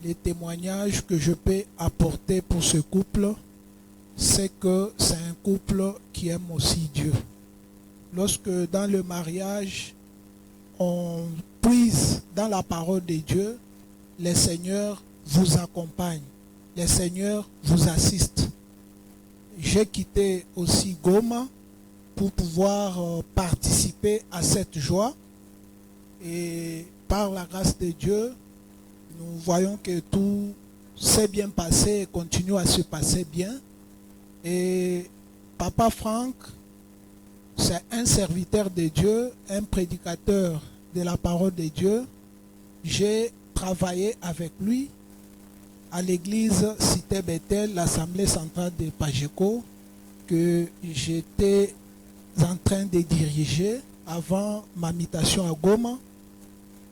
les témoignages que je peux apporter pour ce couple, c'est que c'est un couple qui aime aussi Dieu. Lorsque dans le mariage, on puise dans la parole de Dieu, le Seigneur vous accompagne, le Seigneur vous assiste. J'ai quitté aussi Goma pour pouvoir participer à cette joie. Et par la grâce de Dieu, nous voyons que tout s'est bien passé et continue à se passer bien. Et Papa Franck, c'est un serviteur de Dieu, un prédicateur de la parole de Dieu. J'ai travaillé avec lui à l'église Cité Bethel, l'Assemblée centrale de Pageco, que j'étais en train de diriger avant ma mutation à Goma.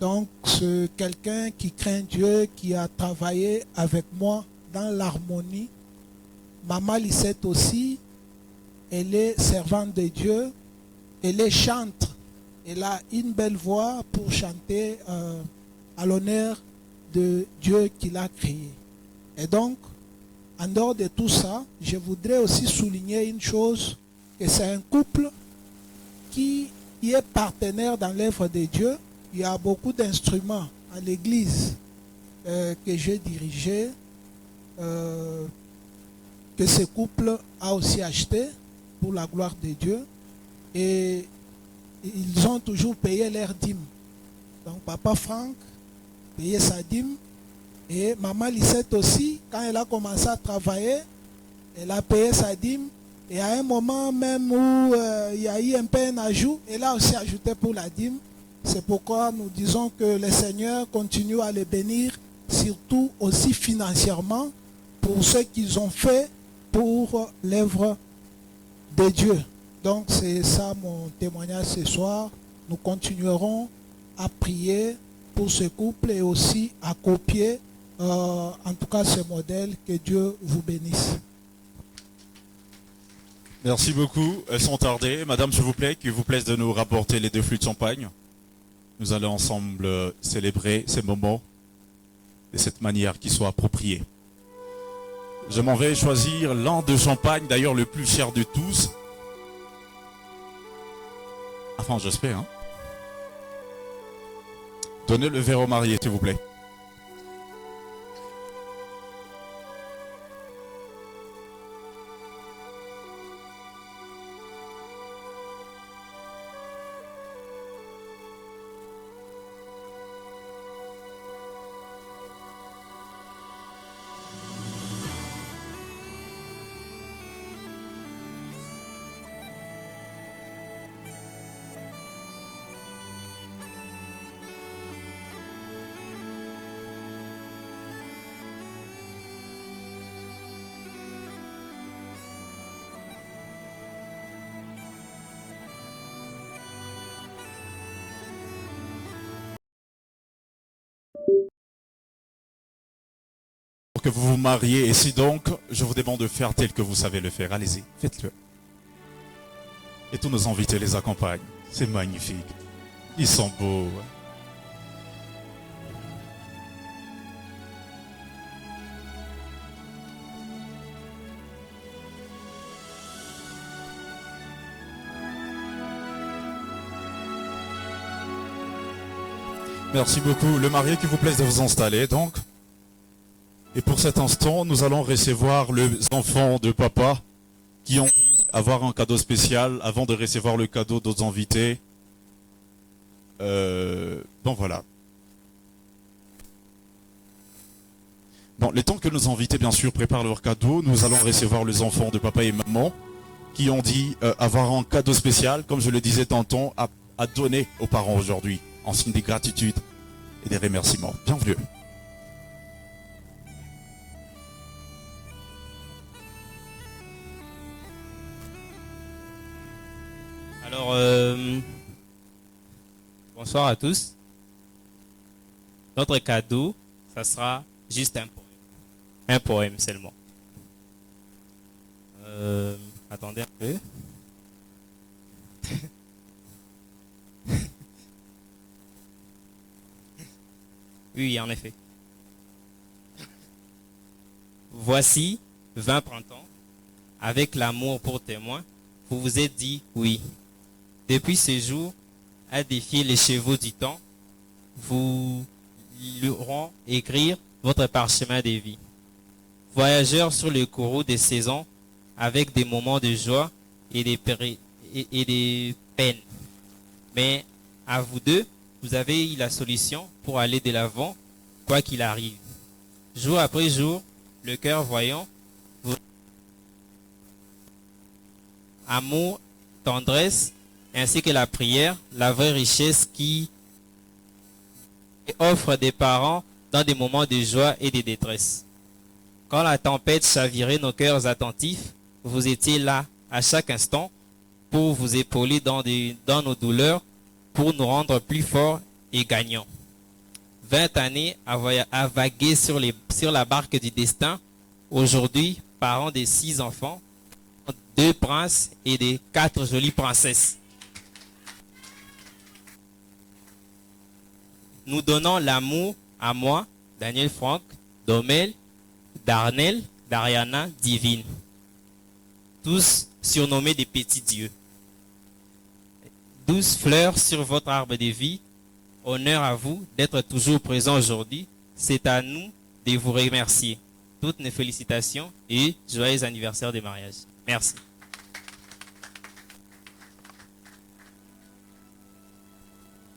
Donc, c'est quelqu'un qui craint Dieu, qui a travaillé avec moi dans l'harmonie. Maman Lisette aussi, elle est servante de Dieu, elle est chantre. Elle a une belle voix pour chanter à l'honneur de Dieu qui l'a créé. Et donc, en dehors de tout ça, je voudrais aussi souligner une chose, que c'est un couple qui est partenaire dans l'œuvre de Dieu. Il y a beaucoup d'instruments à l'église que j'ai dirigé, que ce couple a aussi acheté pour la gloire de Dieu. Et ils ont toujours payé leur dîme. Donc Papa Franck payait sa dîme. Et Maman Lisette aussi, quand elle a commencé à travailler, elle a payé sa dîme. Et à un moment même où il y a eu un peu un ajout, elle a aussi ajouté pour la dîme. C'est pourquoi nous disons que le Seigneur continue à les bénir, surtout aussi financièrement, pour ce qu'ils ont fait pour l'œuvre de Dieu. Donc c'est ça mon témoignage ce soir. Nous continuerons à prier pour ce couple et aussi à copier en tout cas ce modèle. Que Dieu vous bénisse. Merci beaucoup. Elles sont tardées. Madame, s'il vous plaît, qu'il vous plaise de nous rapporter les 2 flûtes de champagne. Nous allons ensemble célébrer ces moments de cette manière qui soit appropriée. Je m'en vais choisir l'un de champagne, d'ailleurs le plus cher de tous. Enfin, j'espère. Hein. Donnez le verre au marié, s'il vous plaît. Que vous vous mariez, et si donc je vous demande de faire tel que vous savez le faire, allez-y, faites-le. Et tous nos invités les accompagnent. C'est magnifique. Ils sont beaux. Merci beaucoup. Le marié, qu'il vous plaise de vous installer donc. Et pour cet instant, nous allons recevoir les enfants de papa qui ont dit avoir un cadeau spécial avant de recevoir le cadeau d'autres invités. Bon, voilà. Bon, les temps que nos invités, bien sûr, préparent leur cadeau, nous allons recevoir les enfants de papa et maman qui ont dit avoir un cadeau spécial, comme je le disais tantôt, à donner aux parents aujourd'hui, en signe de gratitude et des remerciements. Bienvenue. Alors, bonsoir à tous. Notre cadeau, ça sera juste un poème. Un poème seulement. Attendez un peu. Oui, en effet. Voici 20 printemps, avec l'amour pour témoin, vous vous êtes dit oui. Depuis ce jour, à défier les chevaux du temps, vous luront écrire votre parchemin de vie. Voyageurs sur le courroux des saisons, avec des moments de joie et des peines. Mais à vous deux, vous avez eu la solution pour aller de l'avant, quoi qu'il arrive. Jour après jour, le cœur voyant, amour, tendresse, ainsi que la prière, la vraie richesse qui offre des parents dans des moments de joie et de détresse. Quand la tempête chavirait nos cœurs attentifs, vous étiez là à chaque instant pour vous épauler dans nos douleurs, pour nous rendre plus forts et gagnants. 20 années à vaguer sur la barque du destin. Aujourd'hui, parents de 6 enfants, 2 princes et de 4 jolies princesses. Nous donnons l'amour à moi, Daniel Franck, Domel, Darnel, Dariana, Divine. Tous surnommés des petits dieux. 12 fleurs sur votre arbre de vie. Honneur à vous d'être toujours présent aujourd'hui. C'est à nous de vous remercier. Toutes nos félicitations et joyeux anniversaire de mariage. Merci.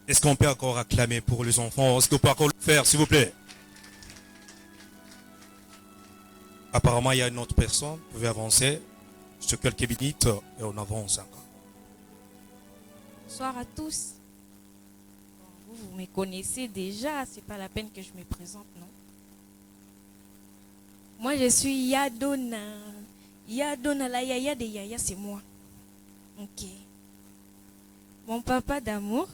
Est-ce qu'on peut encore acclamer pour les enfants? Est-ce qu'on peut encore le faire, s'il vous plaît? Apparemment, il y a une autre personne. Vous pouvez avancer. Sur quelques minutes et on avance encore. Bonsoir à tous. Bon, vous me connaissez déjà, c'est pas la peine que je me présente, non? Moi, je suis Yadona. Yadona, la yaya de Yaya, c'est moi. Ok. Mon papa d'amour,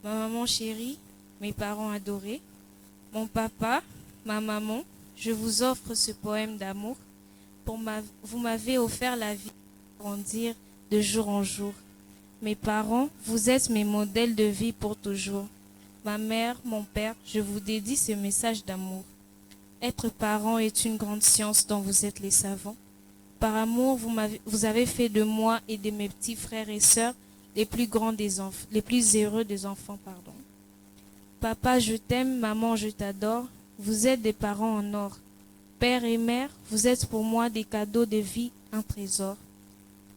ma maman chérie, mes parents adorés, mon papa, ma maman, je vous offre ce poème d'amour. Vous m'avez offert la vie pour grandir de jour en jour. Mes parents, vous êtes mes modèles de vie pour toujours. Ma mère, mon père, je vous dédie ce message d'amour. Être parent est une grande science dont vous êtes les savants. Par amour, vous avez fait de moi et de mes petits frères et sœurs les plus heureux des enfants, pardon. Papa, je t'aime, maman, je t'adore. Vous êtes des parents en or. Père et mère, vous êtes pour moi des cadeaux de vie, un trésor.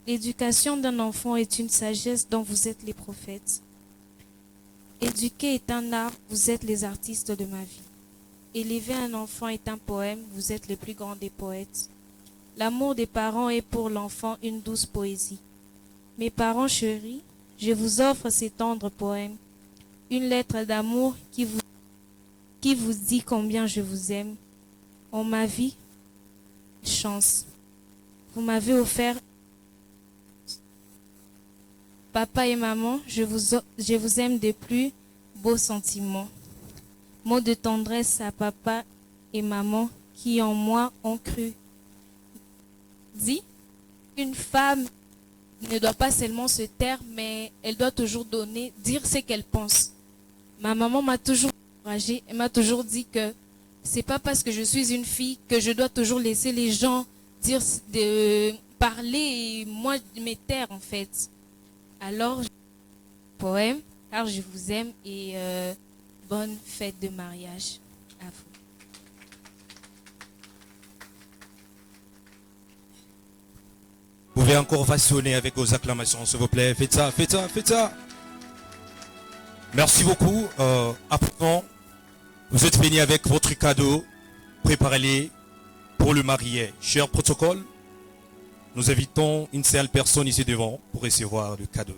L'éducation d'un enfant est une sagesse dont vous êtes les prophètes. Éduquer est un art, vous êtes les artistes de ma vie. Élever un enfant est un poème, vous êtes les plus grands des poètes. L'amour des parents est pour l'enfant une douce poésie. Mes parents chéris, je vous offre ces tendres poèmes. Une lettre d'amour qui vous dit combien je vous aime. En ma vie, chance. Vous m'avez offert. Papa et maman, je vous aime des plus beaux sentiments. Mots de tendresse à papa et maman qui en moi ont cru. Dit, une femme ne doit pas seulement se taire, mais elle doit toujours donner, dire ce qu'elle pense. Ma maman m'a toujours encouragée, elle m'a toujours dit que c'est pas parce que je suis une fille que je dois toujours laisser les gens parler et moi me taire en fait. Alors, poème, car je vous aime et bonne fête de mariage à vous. Vous pouvez encore vassonner avec vos acclamations, s'il vous plaît. Faites ça, faites ça, faites ça. Merci beaucoup. À présent, vous êtes venus avec votre cadeau. Préparez-les pour le marié. Cher protocole, nous invitons une seule personne ici devant pour recevoir le cadeau.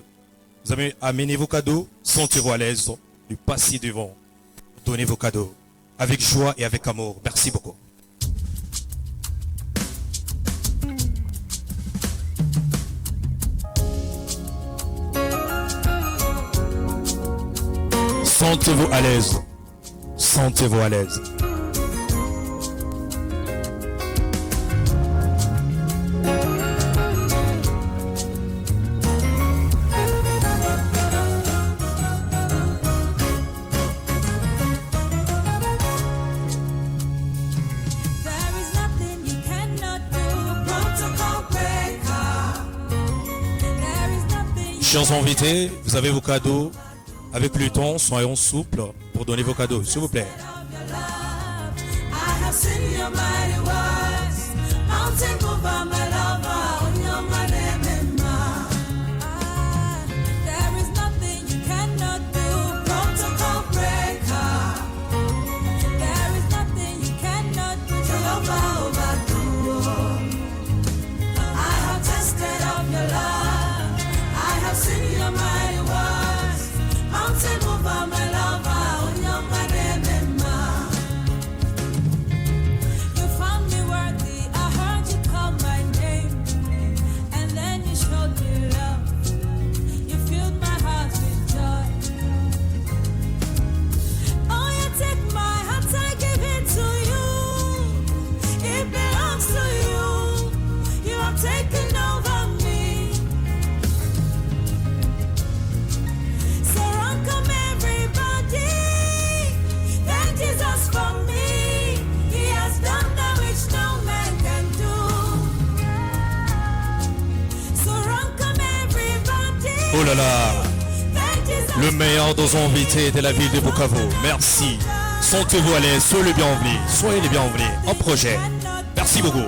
Vous avez amené vos cadeaux, sentez-vous à l'aise de passer devant. Donnez vos cadeaux avec joie et avec amour. Merci beaucoup. Sentez-vous à l'aise. Sentez-vous à l'aise. There is nothing you Chers invités, vous avez vos cadeaux. Avec le temps, soyons souples pour donner vos cadeaux, s'il vous plaît. Oh là là, le meilleur dos invités de la ville de Bukavu. Merci. Sentez-vous à l'aise, soyez les bienvenus. Soyez les bienvenus en projet. Merci beaucoup.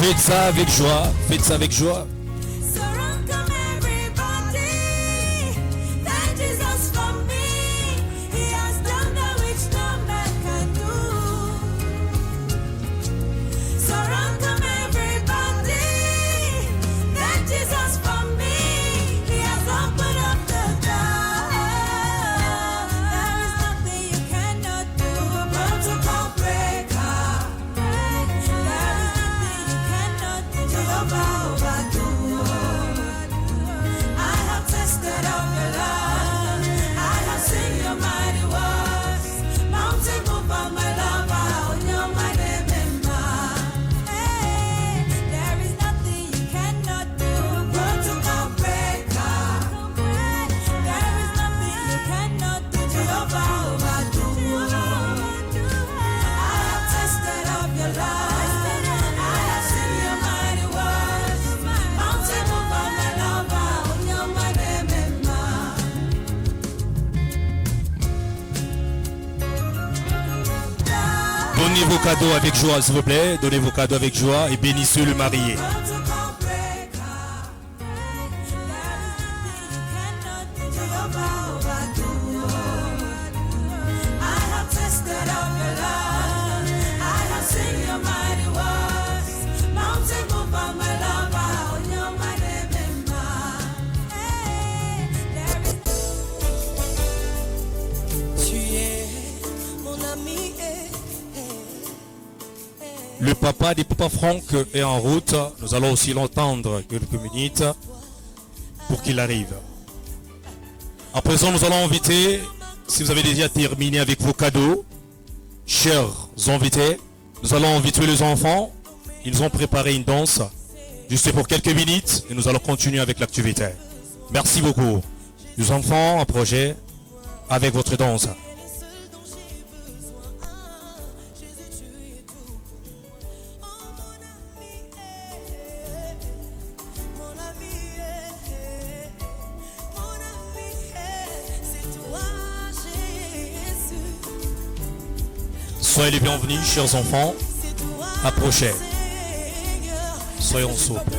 Faites ça avec joie, faites ça avec joie. Donnez vos cadeaux avec joie, s'il vous plaît. Donnez vos cadeaux avec joie et bénissez le marié. Le papa des Papa Franck est en route. Nous allons aussi l'entendre quelques minutes pour qu'il arrive. À présent, nous allons inviter, si vous avez déjà terminé avec vos cadeaux, chers invités, nous allons inviter les enfants. Ils ont préparé une danse juste pour quelques minutes et nous allons continuer avec l'activité. Merci beaucoup. Les enfants, un projet avec votre danse. Soyez les bienvenus, chers enfants. Approchez. Soyons souples.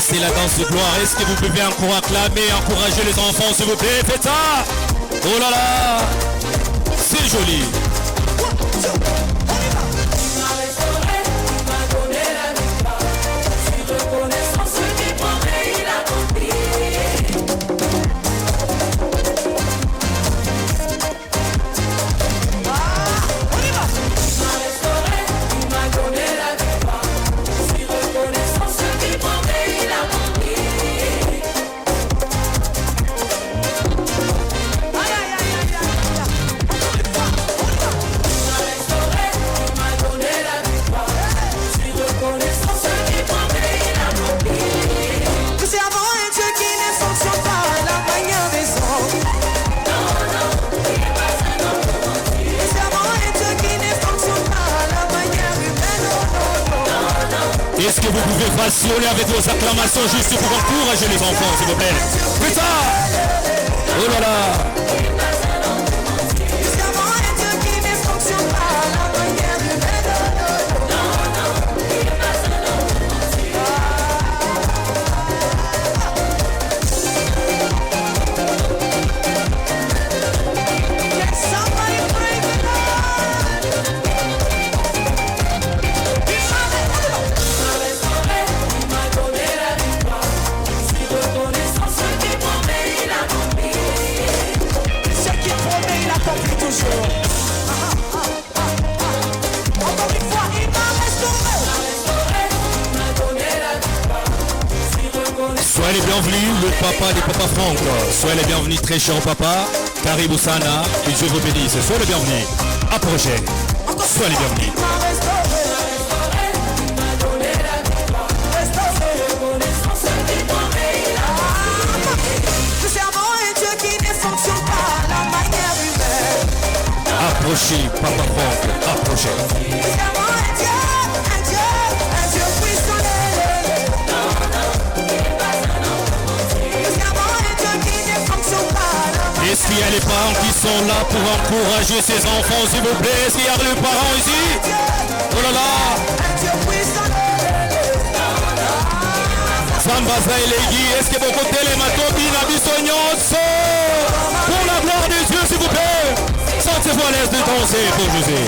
c'est la danse de gloire. Est-ce que vous pouvez encore acclamer, encourager les enfants, s'il vous plaît? Faites ça. Oh là là, c'est joli. Est-ce que vous pouvez passionner avec vos acclamations juste pour encourager les enfants, s'il vous plaît? Putain! Oh là là! Soyez les bienvenus, le papa des papas Franck. Soyez les bienvenus, très cher papa. Karibu sana, que Dieu vous bénisse. Soyez les bienvenus. Approchez. Soyez les bienvenus. Approchez, papa Franck. Approchez. Est-ce qu'il y a les parents qui sont là pour encourager ces enfants, s'il vous plaît? Est-ce qu'il y a les parents ici? Oh là là! Sambaza et Légui, est-ce que vous côté les matobi na bisognoso? Pour la gloire des yeux, s'il vous plaît! Sentez-vous à l'aise de danser pour José.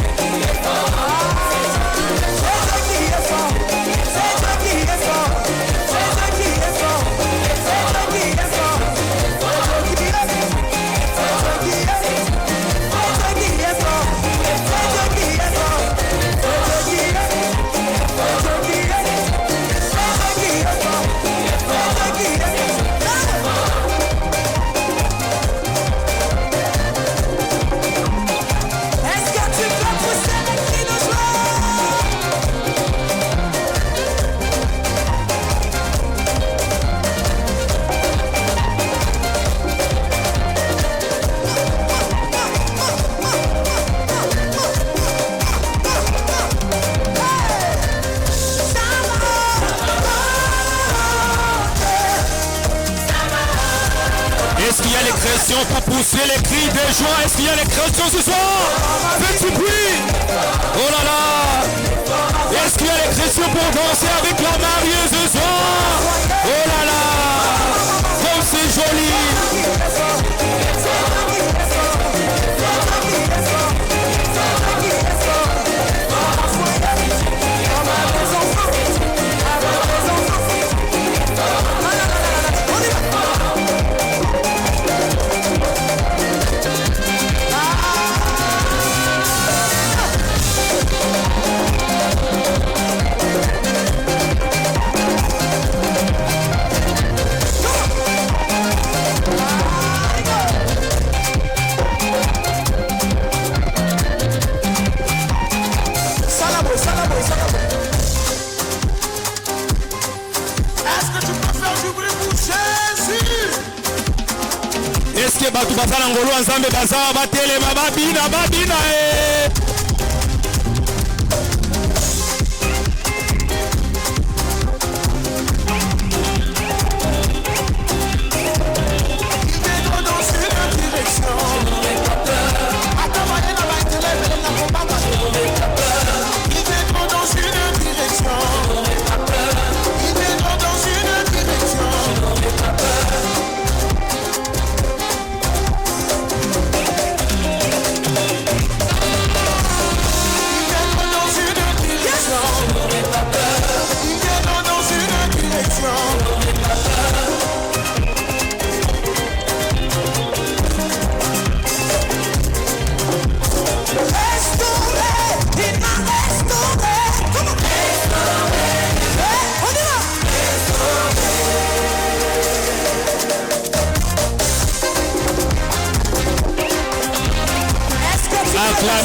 Est-ce qu'il y a les chrétiens pour pousser les cris de joie? Est-ce qu'il y a les chrétiens ce soir? Faites du bruit! Oh là là! Est-ce qu'il y a les chrétiens pour danser avec la mariée ce soir? Oh là là! Comme c'est joli! Est-ce que batu basala ngolo ensemble baza batelema babina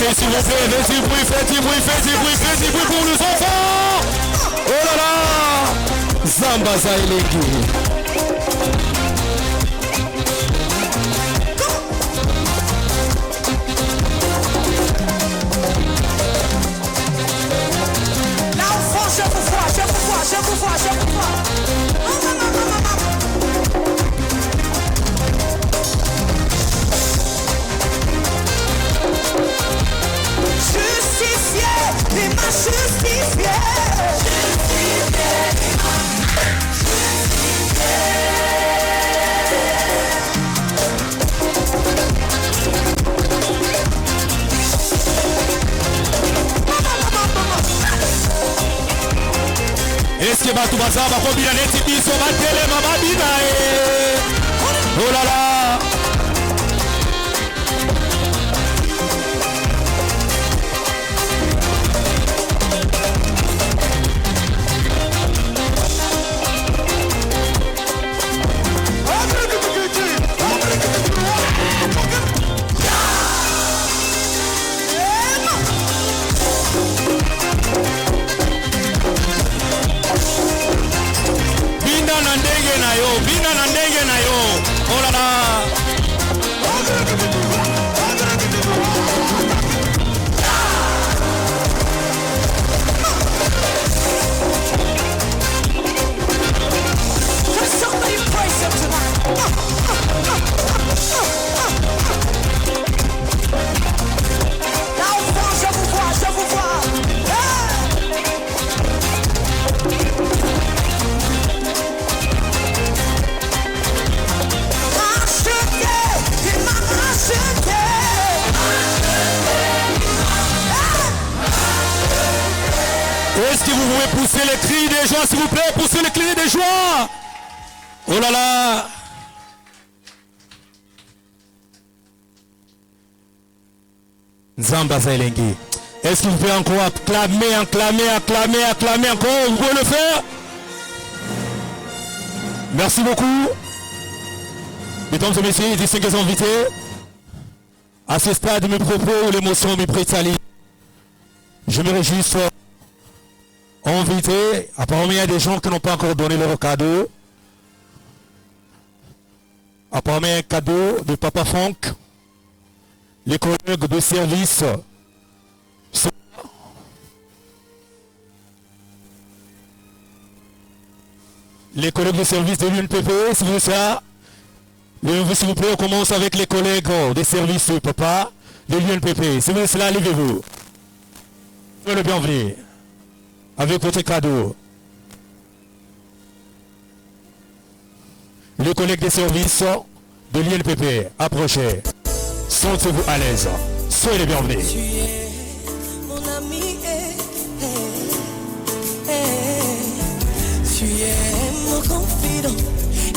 bruit, s'il vous plaît. Faites du bruit, faites du bruit, faites du bruit, faites du bruit pour les enfants. Oh là là. Zamba Zaïlegi. L'enfant, je vous vois, je vous vois, je vous vois, je vous vois. Justifié, il m'a justifié. Est-ce que Batou Baza va combiner les tipis sur ma télé, maman Binae? Oh là là! Bina na ndege na yo. Oh là là. Somebody praise him tonight. L'enfant, je vous vois, je vous vois. Est-ce que vous pouvez pousser les cris des joie, s'il vous plaît? Poussez les cris des joie. Oh là là. Zamba Zaïlegi. Est-ce que vous pouvez encore acclamer, acclamer, acclamer, acclamer encore? Vous pouvez le faire? Merci beaucoup. Mesdames et messieurs, distingués invités, à ce stade de mes propos où l'émotion m'est prétalée, je me réjouis inviter, apparemment il y a des gens qui n'ont pas encore donné leur cadeau. Apparemment un cadeau de Papa Franck. Les collègues de service sont là. Les collègues de service de l'UNPP, s'il vous plaît. S'il vous plaît, on commence avec les collègues des services papa de l'UNPP. S'il vous plaît, levez-vous. Soyez le bienvenu. Avec votre cadeau. Les collègues des services de l'INPP, approchez. Sentez-vous à l'aise. Soyez les bienvenus. Tu es mon ami, tu es mon confident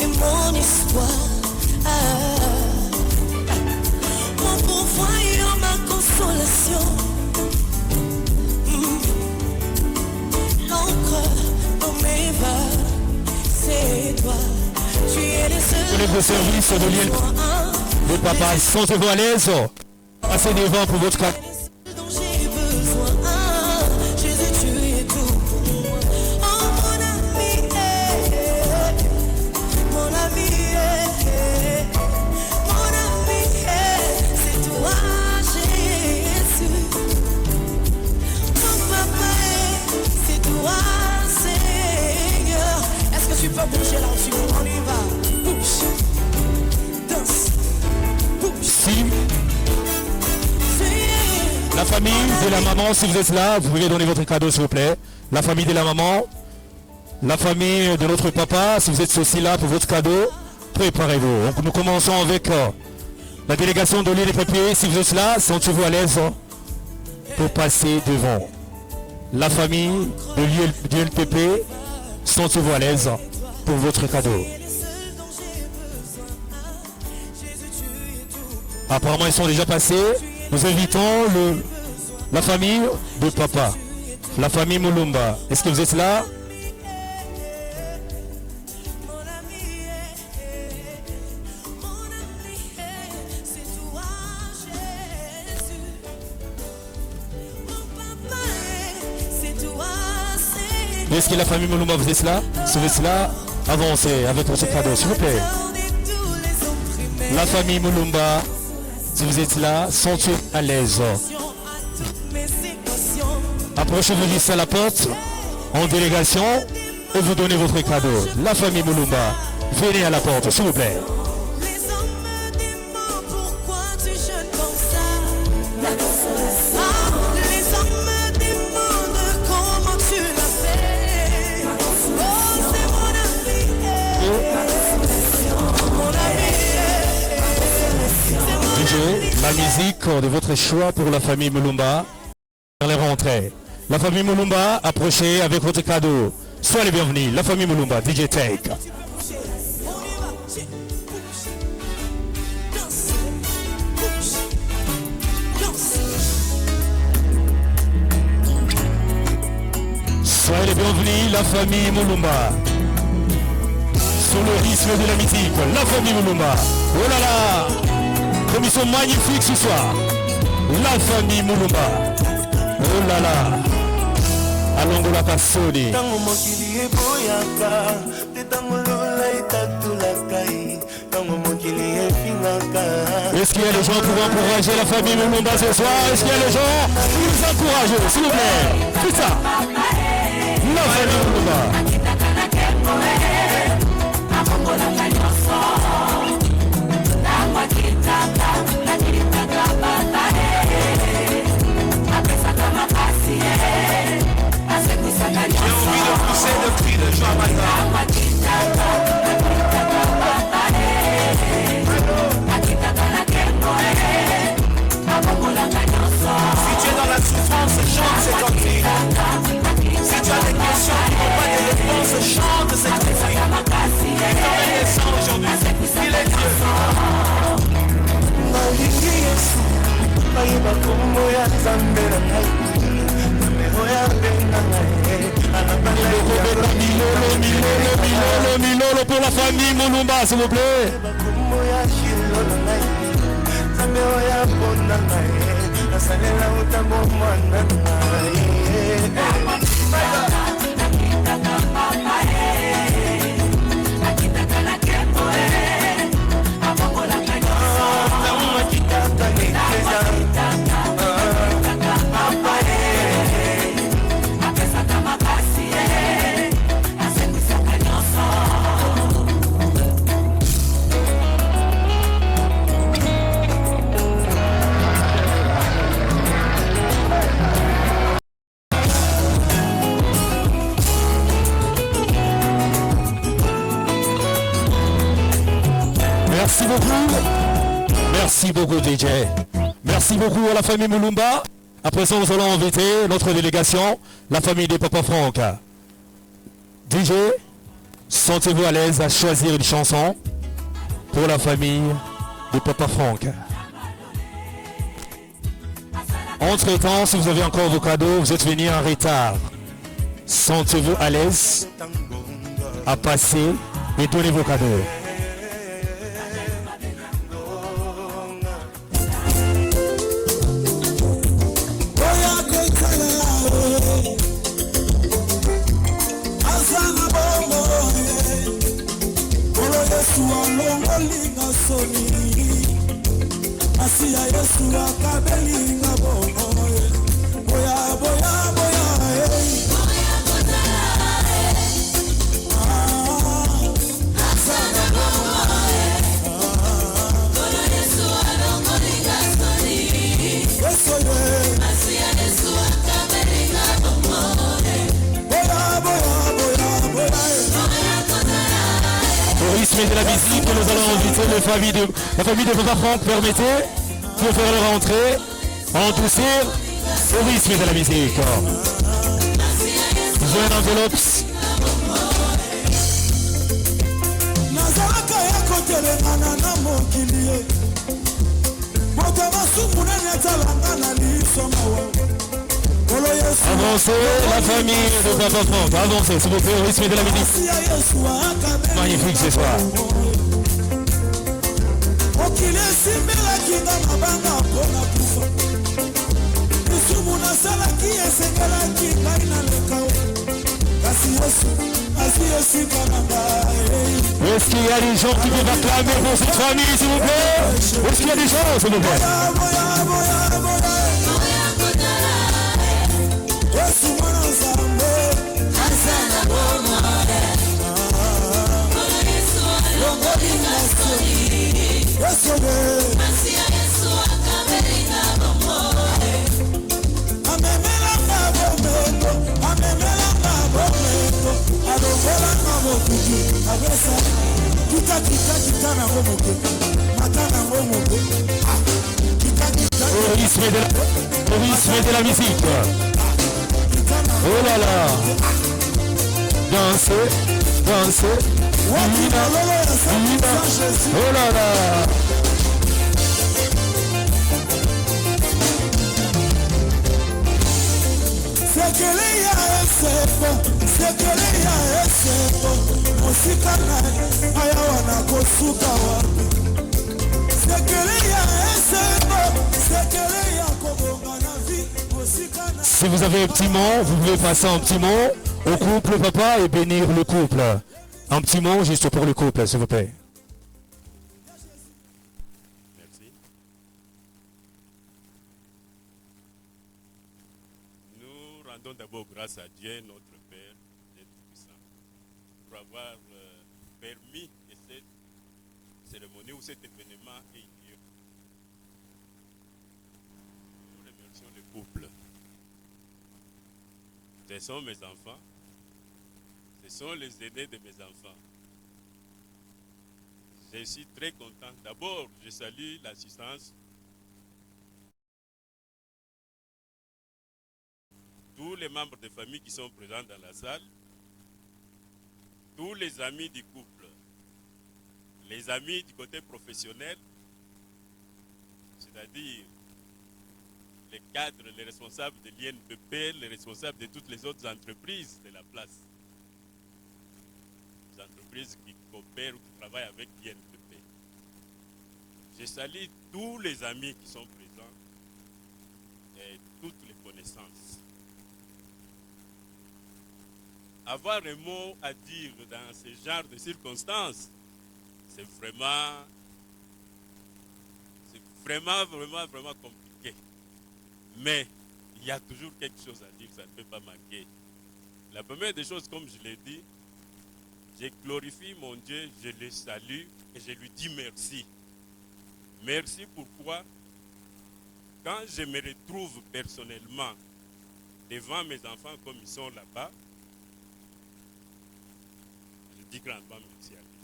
et mon histoire. Mon pourvoyeur, ma consolation. L'encre dans mes vagues, c'est toi. Tu es le seul. Collègues de service de l'INPP, le papa, sentez-vous à l'aise. Passez devant pour votre cadeau. Dont j'ai besoin, Jésus, tu es tout pour moi. Oh mon ami, mon ami, mon ami, c'est toi, Jésus. Mon papa, c'est toi, Seigneur. Est-ce que tu peux bouger là-dessus? On y va. Bouge, danse, bouge. Si la famille de la maman, si vous êtes là, vous pouvez donner votre cadeau s'il vous plaît. La famille de la maman, la famille de notre papa, si vous êtes aussi là pour votre cadeau, préparez-vous. Donc nous commençons avec la délégation de l'INPP. Si vous êtes là, sentez-vous à l'aise pour passer devant. La famille de l'INPP, sentez-vous à l'aise pour votre cadeau. Apparemment ils sont déjà passés. Nous invitons la famille de papa, la famille Moulumba. Est-ce que vous êtes là? Est-ce que la famille Mulumba, vous êtes là? Si vous êtes là, avancez avec votre cadeau, s'il vous plaît. La famille Mulumba, si vous êtes là, sentez à l'aise. Approchez-vous ici à la porte, en délégation, et vous donnez votre cadeau. La famille Mulumba, venez à la porte, s'il vous plaît. Les hommes me demandent pourquoi tu jeûnes comme ça. Les hommes me demandent comment tu l'as fait. Oh, c'est mon ami. Mon ami. DJ, la musique de votre choix pour la famille Mulumba. Les rentrées. La famille Mulumba, approchez avec votre cadeau. Soyez les bienvenus. La famille Mulumba, DJ Take. Soyez les bienvenus, la famille Mulumba. Sur le rythme de la musique, la famille Mulumba. Oh là là, comme ils sont magnifiques ce soir. La famille Mulumba. Oh là là. Alongo la Passoni. Tango mokili eboyaka, te tango lola etatulaka, tango mokili efingaka. Est-ce qu'il y a des gens pour encourager la famille Mulumba ce soir? Est-ce qu'il y a des gens qui nous encouragent, s'il vous plaît? C'est ça. La famille Mulumba. J'ai envie de pousser le cri de joie maintenant. Si tu es dans la souffrance, chante cette cantique. Si tu as des questions qui n'ont pas de réponse, chante cette cantique. L'éternel descend aujourd'hui. Il est Dieu. Malingi Yesu, mayeba kombo ya Nzambe na ngai. Milolo pour la famille Mulumba, s'il vous plaît. Merci beaucoup. Merci beaucoup DJ. Merci beaucoup à la famille Mulumba. À présent, nous allons inviter notre délégation, la famille des Papa Franck. DJ, sentez-vous à l'aise à choisir une chanson pour la famille des Papa Franck. Entre-temps, si vous avez encore vos cadeaux, vous êtes venus en retard. Sentez-vous à l'aise à passer et donner vos cadeaux. Asiya Yesu akabelinga bongo boya boya boya Au rythme de la musique, nous allons inviter la famille de Papa Franck. Permettez pour faire leur entrée en douceur au rythme de la musique. Jeune enveloppe. Avancez, la famille de Papa Franck. Avancez, s'il vous plaît, au rythme de la musique. Magnifique ce soir. Est-ce qu'il y a des gens qui peuvent acclamer pour cette famille, s'il vous plaît? Est-ce qu'il y a des gens, s'il vous plaît? Au rythme de la musique. Oh là là. Dansez, dansez. Vina, vina. Oh là là. Si vous avez un petit mot, vous pouvez passer un petit mot au couple papa et bénir le couple. Un petit mot juste pour le couple, s'il vous plaît. Merci. Nous rendons d'abord grâce à Dieu, notre Père, d'être puissant, pour avoir permis que cette cérémonie ou cet événement ait lieu. Nous remercions le couple. Ce sont mes enfants. Ce sont les aînés de mes enfants. Je suis très content. D'abord, je salue l'assistance. Tous les membres de famille qui sont présents dans la salle. Tous les amis du couple. Les amis du côté professionnel. C'est-à-dire les cadres, les responsables de l'INPP, les responsables de toutes les autres entreprises de la place. Les entreprises qui coopèrent ou qui travaillent avec l'INPP. Je salue tous les amis qui sont présents et toutes les connaissances. Avoir un mot à dire dans ce genre de circonstances, c'est vraiment compliqué. Mais il y a toujours quelque chose à dire, ça ne peut pas manquer. La première des choses, comme je l'ai dit, je glorifie mon Dieu, je le salue et je lui dis merci. Merci pourquoi, quand je me retrouve personnellement devant mes enfants comme ils sont là-bas, je dis grandement merci à Dieu.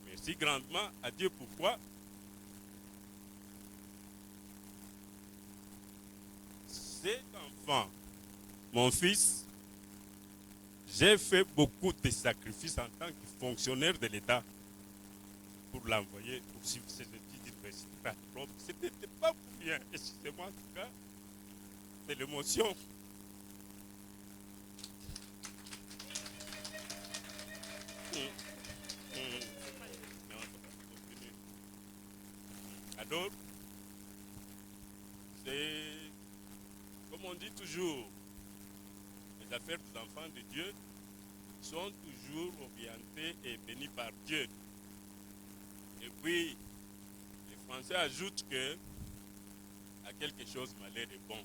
Merci grandement à Dieu pourquoi cet enfant, mon fils, j'ai fait beaucoup de sacrifices en tant que fonctionnaire de l'État pour l'envoyer pour suivre ses études universitaires. Ce n'était pas pour rien. Excusez-moi en tout cas, c'est l'émotion. Alors, c'est, comme on dit toujours, les affaires des enfants de Dieu sont toujours orientées et bénies par Dieu. Et puis, les Français ajoutent que à quelque chose malheur est bon.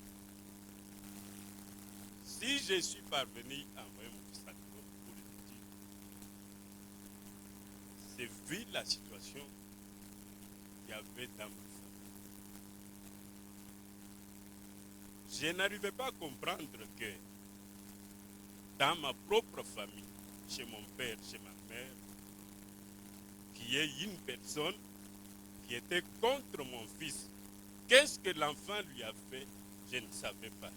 Si je suis parvenu à envoyer mon fils à l'école pour les études, c'est vu la situation qu'il y avait dans ma famille. Je n'arrivais pas à comprendre que dans ma propre famille, chez mon père, chez ma mère, qu'il y ait une personne qui était contre mon fils. Qu'est-ce que l'enfant lui a fait? Je ne savais pas.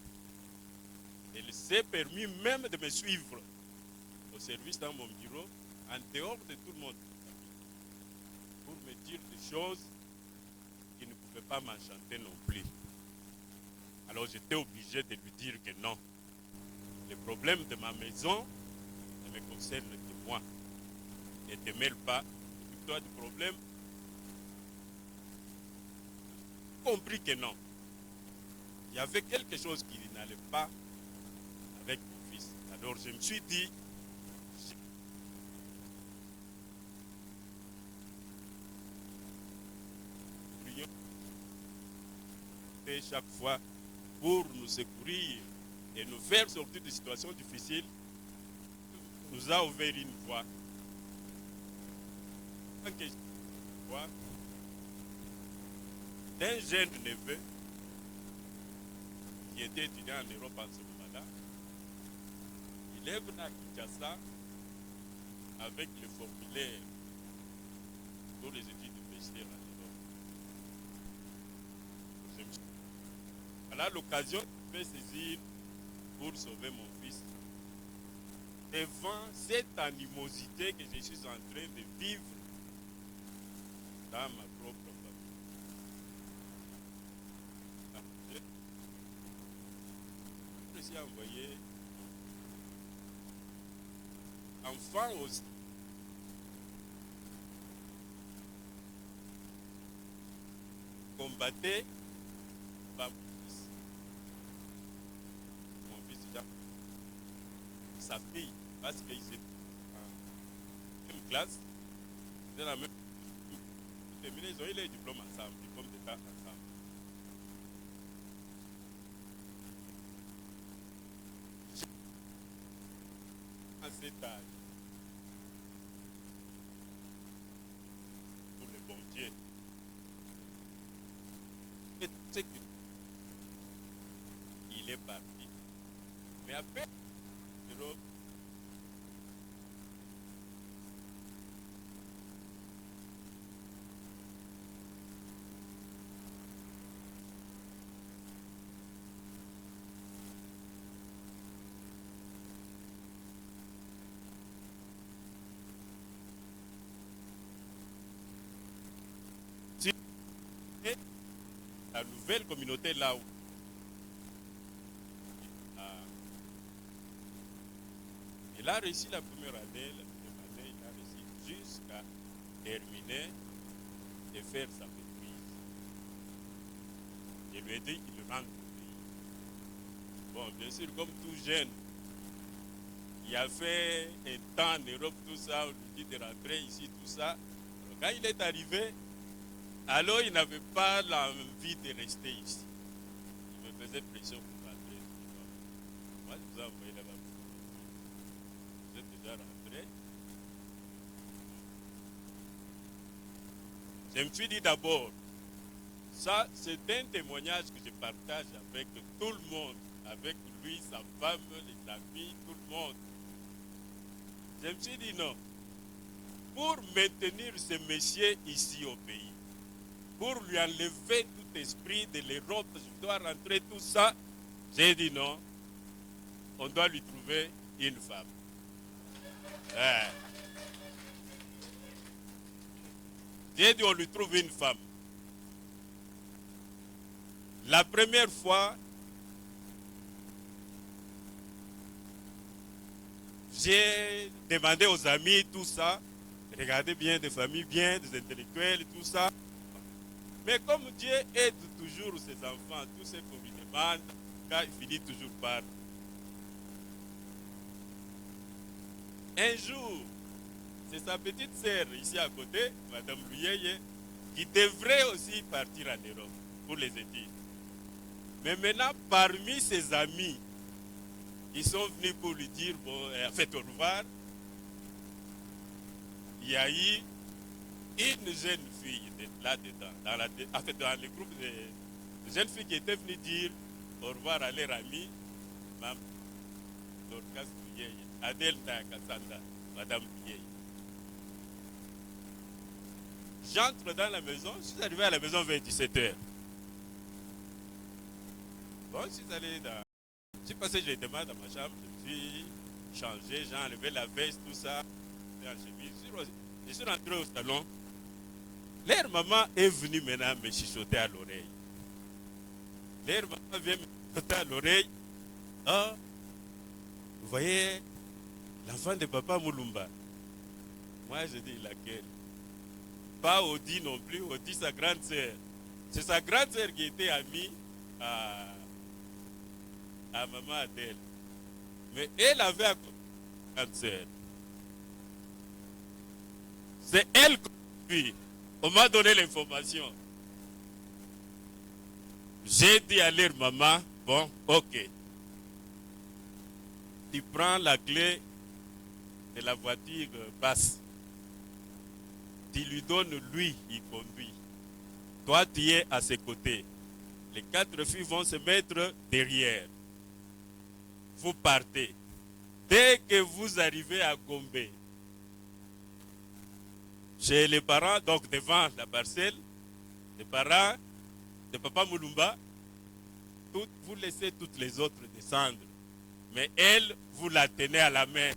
Il s'est permis même de me suivre au service dans mon bureau, en dehors de tout le monde, pour me dire des choses qui ne pouvaient pas m'enchanter non plus. Alors j'étais obligé de lui dire que non. Les problèmes de ma maison ne me concernent que moi. Ne te mêle pas, occupe-toi du problème. Compris que non. Il y avait quelque chose qui n'allait pas avec mon fils. Alors je me suis dit, côté chaque fois pour nous secourir et nous faire sortir de situations difficiles, nous a ouvert une voie. Que je vois d'un jeune neveu qui était étudiant en Europe en ce moment-là, il est venu à Kinshasa avec le formulaire pour les études de bachelor en Europe. Voilà l'occasion de saisir pour sauver mon fils devant cette animosité que je suis en train de vivre dans ma propre famille. Je suis envoyé enfant aussi. Combattait par mon fils déjà sa fille parce qu'ils étaient en même classe, de la même. Ils ont eu les diplômes ensemble, diplômes d'État ensemble. À cet âge, pour le bon Dieu, et c'est que il est parti. Mais après, la nouvelle communauté là où il a réussi la première année, la deuxième année, il a réussi jusqu'à terminer et faire sa maîtrise. Je lui ai dit qu'il rentre au pays. Bon, bien sûr, comme tout jeune, il a fait un temps en Europe, tout ça, on lui dit de rentrer ici, tout ça. Alors, quand il est arrivé, alors il n'avait pas l'envie de rester ici. Il me faisait pression pour rentrer. Moi, je vous ai envoyé là-bas. Vous êtes déjà rentré. Je me suis dit d'abord, ça c'est un témoignage que je partage avec tout le monde, avec lui, sa femme, les amis, tout le monde. Je me suis dit non, pour maintenir ce monsieur ici au pays, pour lui enlever tout esprit de l'Europe, je dois rentrer tout ça. J'ai dit non, on doit lui trouver une femme. J'ai dit on lui trouve une femme. La première fois, j'ai demandé aux amis tout ça, regardez bien des familles bien, des intellectuels, tout ça. Mais comme Dieu aide toujours ses enfants, tout ce qu'on lui demande, quand il finit toujours par. Un jour, c'est sa petite sœur ici à côté, Madame Luyeye, qui devrait aussi partir en Europe pour les études. Mais maintenant, parmi ses amis, ils sont venus pour lui dire, bon, faites au revoir. Il y a eu une jeune fille là-dedans, dans le groupe de jeunes filles qui étaient venues dire au revoir à leur amie, Mme Dorcas Luyeye, Adèle Kassanda, Madame Luyeye. J'entre dans la maison, je suis arrivé à la maison vers 17h. Bon, je suis allé dans. Je suis passé directement dans ma chambre, je me suis changé, j'ai enlevé la veste, tout ça, je suis rentré au salon. Leur maman est venue maintenant me chuchoter à l'oreille. Leur maman vient me chuchoter à l'oreille. Ah, vous voyez, l'enfant de papa Moulumba. Moi, je dis laquelle? Pas Odi non plus, Odi sa grande sœur. C'est sa grande sœur qui était amie à maman Adèle. Mais elle avait une grande sœur. C'est elle qui on m'a donné l'information. J'ai dit à leur maman, bon, ok. Tu prends la clé de la voiture basse. Tu lui donnes, lui, il conduit. Toi, tu es à ses côtés. Les 4 filles vont se mettre derrière. Vous partez. Dès que vous arrivez à Gombe, chez les parents, donc devant la parcelle, les parents de Papa Moulumba, vous laissez toutes les autres descendre. Mais elle, vous la tenez à la main.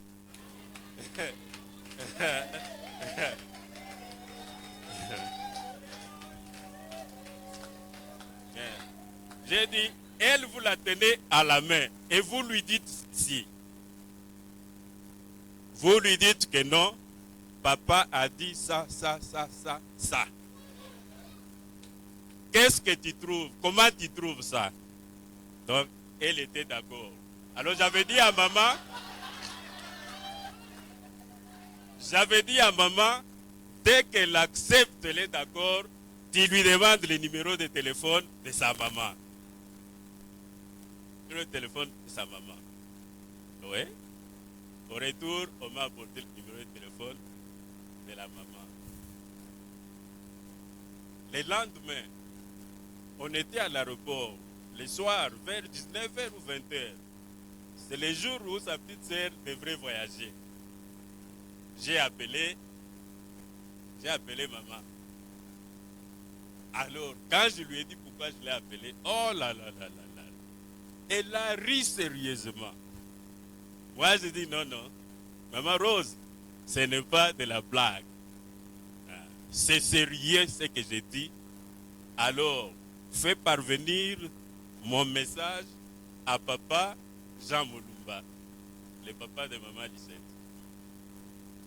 J'ai dit, elle, vous la tenez à la main. Et vous lui dites si. Vous lui dites que non, papa a dit ça, ça, ça, ça, ça. Qu'est-ce que tu trouves? Comment tu trouves ça? Donc, elle était d'accord. Alors j'avais dit à maman, dès qu'elle accepte, elle est d'accord, tu lui demandes le numéro de téléphone de sa maman. Le téléphone de sa maman. Oui. Au retour, on m'a apporté le numéro de téléphone de la maman. Le lendemain, on était à l'aéroport, le soir, vers 19h ou 20h. C'est le jour où sa petite sœur devrait voyager. J'ai appelé maman. Alors, quand je lui ai dit pourquoi je l'ai appelé, oh là là là là là, elle a ri sérieusement. Moi, je dis non, non. Maman Rose, ce n'est pas de la blague. C'est sérieux ce que j'ai dit. Alors, fais parvenir mon message à papa Jean Moulumba, le papa de maman Lisette.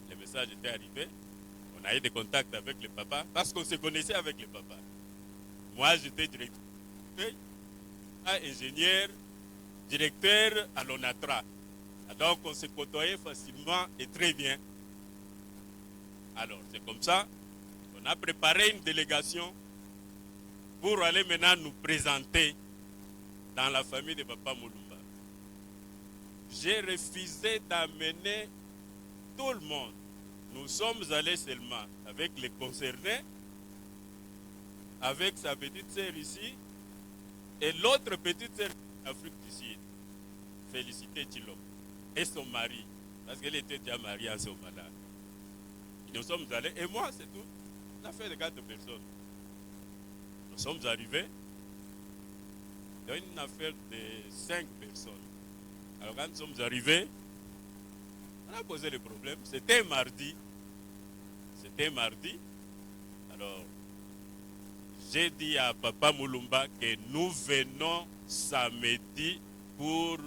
Le message était arrivé. On a eu des contacts avec le papa parce qu'on se connaissait avec le papa. Moi, j'étais directeur, ingénieur, directeur à l'ONATRA. Donc, on se côtoyait facilement et très bien. Alors, c'est comme ça, on a préparé une délégation pour aller maintenant nous présenter dans la famille de Papa Moulumba. J'ai refusé d'amener tout le monde. Nous sommes allés seulement avec les concernés, avec sa petite sœur ici, et l'autre petite sœur d'Afrique du Sud, Félicité Tilo, et son mari, parce qu'elle était déjà mariée à ce moment-là. Nous sommes allés, et moi, c'est tout. On a fait de 4 personnes. Nous sommes arrivés dans une affaire de 5 personnes. Alors quand nous sommes arrivés, on a posé le problème. C'était mardi. Alors, j'ai dit à Papa Moulumba que nous venons samedi pour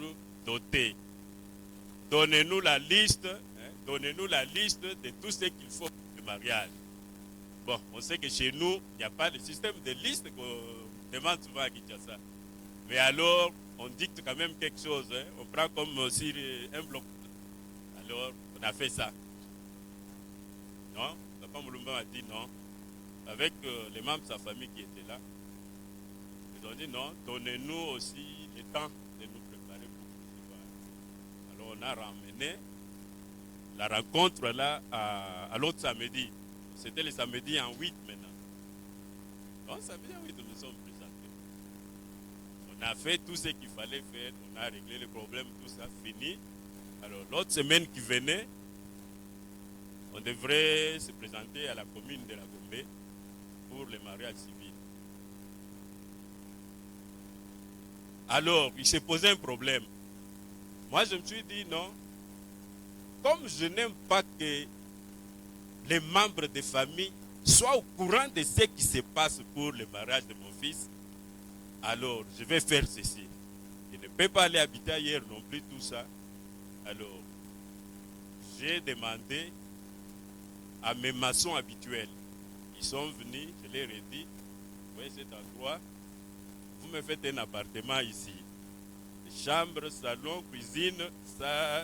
doter. Donnez-nous la liste de tout ce qu'il faut pour le mariage. Bon, on sait que chez nous, il n'y a pas de système de liste qu'on demande souvent à Kinshasa. Mais alors, on dicte quand même quelque chose. On prend comme si un bloc. Alors, on a fait ça. Non, Papa Moulumba m'a dit non. Avec les membres de sa famille qui étaient là, ils ont dit non, donnez-nous aussi le temps de nous préparer pour le festival. Alors, on a ramené la rencontre là à l'autre samedi. C'était le samedi en 8 maintenant. Donc, samedi en 8, nous nous sommes présentés. On a fait tout ce qu'il fallait faire. On a réglé les problèmes, tout ça, fini. Alors, l'autre semaine qui venait, on devrait se présenter à la commune de la Gombe pour le mariage civil. Alors, il s'est posé un problème. Moi, je me suis dit non. Comme je n'aime pas que les membres de famille soient au courant de ce qui se passe pour le mariage de mon fils, alors je vais faire ceci. Je ne peux pas aller habiter ailleurs non plus, tout ça. Alors, j'ai demandé à mes maçons habituels. Ils sont venus, je leur ai dit, vous voyez cet endroit, vous me faites un appartement ici. Chambre, salon, cuisine,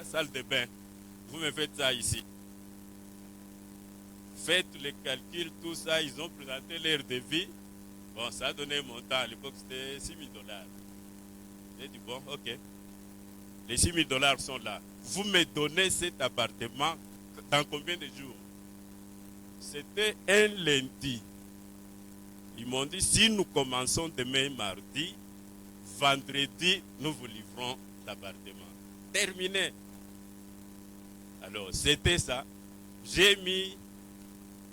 salle de bain. Vous me faites ça ici. Faites les calculs, tout ça, ils ont présenté leur devis. Bon, ça a donné un montant. À l'époque, c'était 6 000 dollars. J'ai dit, bon, ok. Les 6 000 dollars sont là. Vous me donnez cet appartement dans combien de jours? C'était un lundi. Ils m'ont dit, si nous commençons demain mardi, vendredi, nous vous livrons l'appartement. Terminé. Alors, c'était ça. J'ai mis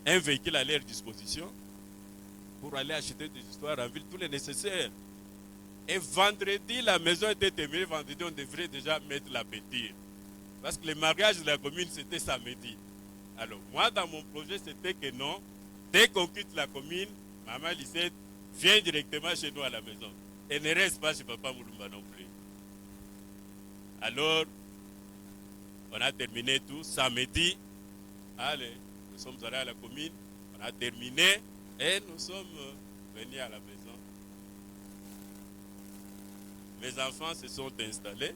un véhicule à leur disposition pour aller acheter des histoires en ville, tout le nécessaire. Et vendredi, la maison était terminée. Vendredi, on devrait déjà mettre la peinture. Parce que le mariage de la commune, c'était samedi. Alors, moi, dans mon projet, c'était que non. Dès qu'on quitte la commune, maman Lisette vient directement chez nous à la maison. Et ne reste pas chez papa Moulumba non plus. Alors, on a terminé tout. Samedi, allez, nous sommes allés à la commune. On a terminé et nous sommes venus à la maison. Mes enfants se sont installés.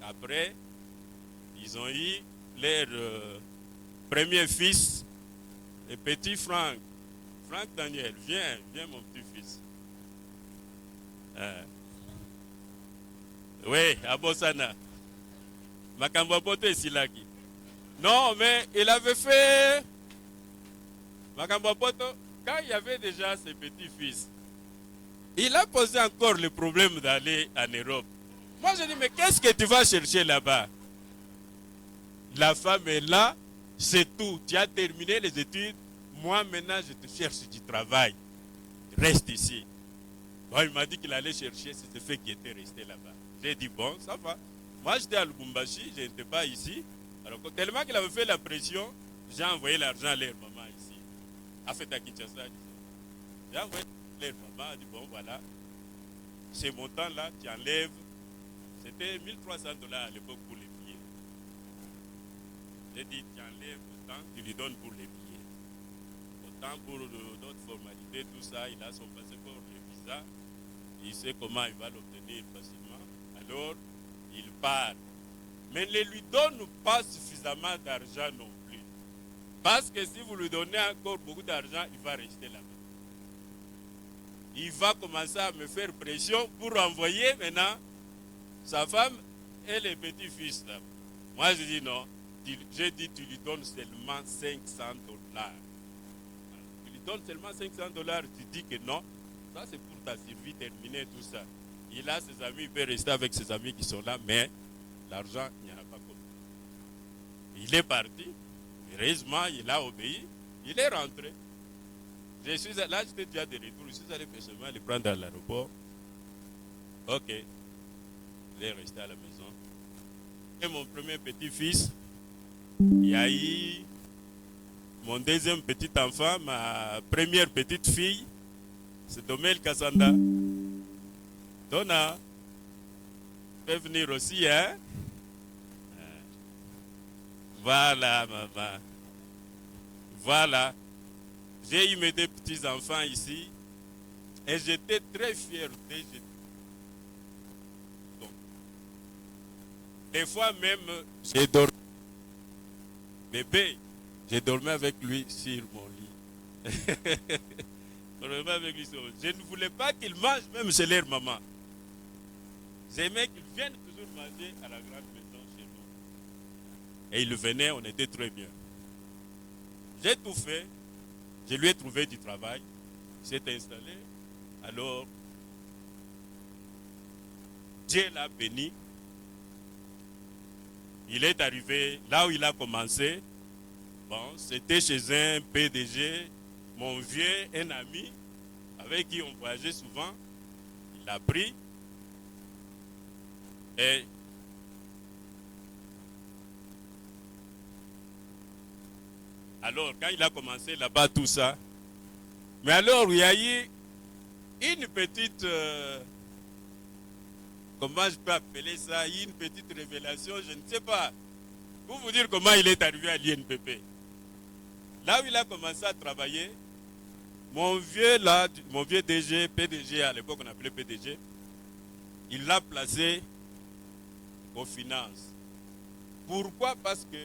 Après, ils ont eu leur premier fils, le petit Franck. Franck Daniel, viens mon petit-fils. Oui, à Bossana. Makambopoto et Silaki. Non, mais il avait fait Makambopoto, quand il y avait déjà ses petits-fils, il a posé encore le problème d'aller en Europe. Moi, je dis, mais qu'est-ce que tu vas chercher là-bas? La femme est là, c'est tout. Tu as terminé les études. Moi, maintenant, je te cherche du travail. Reste ici. Bon, il m'a dit qu'il allait chercher ses effets qui étaient restés là-bas. J'ai dit, bon, ça va. Moi, j'étais à Lubumbashi, je n'étais pas ici. Alors, tellement qu'il avait fait la pression, j'ai envoyé l'argent à leur maman ici. A fait à Kinshasa. J'ai envoyé leur maman, a dit, bon, voilà. Ces montants-là, tu enlèves. C'était 1300 dollars à l'époque pour les billets. J'ai dit, tu enlèves autant, tu lui donnes pour les billets. Autant pour d'autres formalités, tout ça, il a son passeport, le visa. Il sait comment il va l'obtenir facilement. Alors, il part. Mais ne lui donne pas suffisamment d'argent non plus. Parce que si vous lui donnez encore beaucoup d'argent, il va rester là-bas. Il va commencer à me faire pression pour envoyer maintenant sa femme et les petits-fils là. Moi, je dis non. J'ai dit, tu lui donnes seulement 500 dollars. Tu lui donnes seulement 500 dollars, tu dis que non. Ça, c'est pour ta survie, terminer tout ça. Il a ses amis, il peut rester avec ses amis qui sont là, mais l'argent, il n'y en a pas comme. Il est parti. Heureusement, il a obéi. Il est rentré. Là, j'étais déjà de retour. Je suis allé personnellement le prendre à l'aéroport. Ok. Il est resté à la maison. Et mon premier petit-fils, il y a eu mon deuxième petit enfant, ma première petite fille, c'est Domel Kassanda. Donna, tu peux venir aussi, hein? Voilà, maman. Voilà. J'ai eu mes deux petits-enfants ici et j'étais très fier d'eux. Donc, des fois même, j'ai dormi. Bébé, j'ai dormi avec lui sur mon lit. Je ne voulais pas qu'ils mangent même chez leur maman. J'aimais qu'ils viennent toujours manger à la grande maison chez nous. Et ils venaient, on était très bien. J'ai tout fait. Je lui ai trouvé du travail. Il s'est installé. Alors, Dieu l'a béni. Il est arrivé là où il a commencé. Bon, c'était chez un PDG, mon vieux, un ami, avec qui on voyageait souvent. Il l'a pris. Et alors, quand il a commencé là-bas, tout ça, mais alors, il y a eu une petite, comment je peux appeler ça, une petite révélation, je ne sais pas. Pour vous dire comment il est arrivé à l'INPP. Là où il a commencé à travailler, mon vieux DG, PDG, à l'époque on appelait PDG, il l'a placé aux finances. Pourquoi? Parce que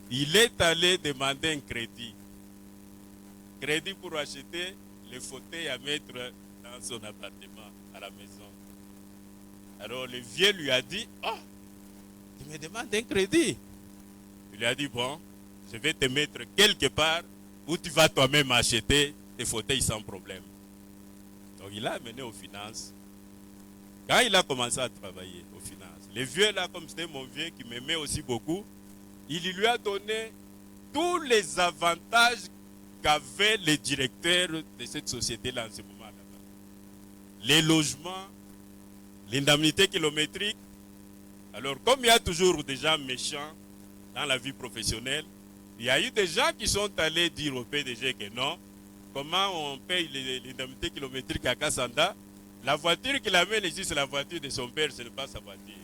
il est allé demander un crédit. Crédit pour acheter les fauteuils à mettre dans son appartement, à la maison. Alors le vieux lui a dit, oh, tu me demandes un crédit. Il lui a dit, bon, je vais te mettre quelque part où tu vas toi-même acheter tes fauteuils sans problème. Donc il l'a amené aux finances. Quand il a commencé à travailler aux finances, le vieux là, comme c'était mon vieux qui m'aimait aussi beaucoup, il lui a donné tous les avantages qu'avait le directeur de cette société-là en ce moment-là. Les logements, l'indemnité kilométrique. Alors, comme il y a toujours des gens méchants dans la vie professionnelle, il y a eu des gens qui sont allés dire au PDG que non, comment on paye l'indemnité kilométrique à Kassanda. La voiture qu'il amène ici, c'est la voiture de son père, ce n'est pas sa voiture.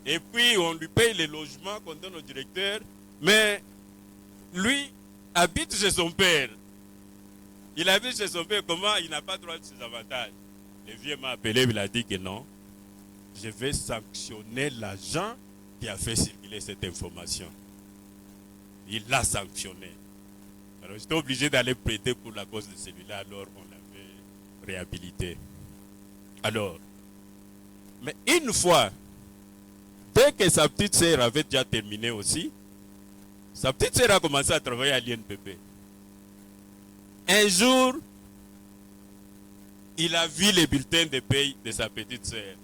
Et puis, on lui paye les logements qu'on donne au directeur, mais lui habite chez son père. Il habite chez son père, comment il n'a pas droit de ses avantages? Le vieux m'a appelé, il a dit que non, je vais sanctionner l'agent qui a fait circuler cette information. Il l'a sanctionné. Alors j'étais obligé d'aller prêter pour la cause de celui-là, alors on l'avait réhabilité. Alors, mais une fois, dès que sa petite sœur avait déjà terminé aussi, sa petite sœur a commencé à travailler à l'INPP. Un jour, il a vu les bulletins de paye de sa petite sœur.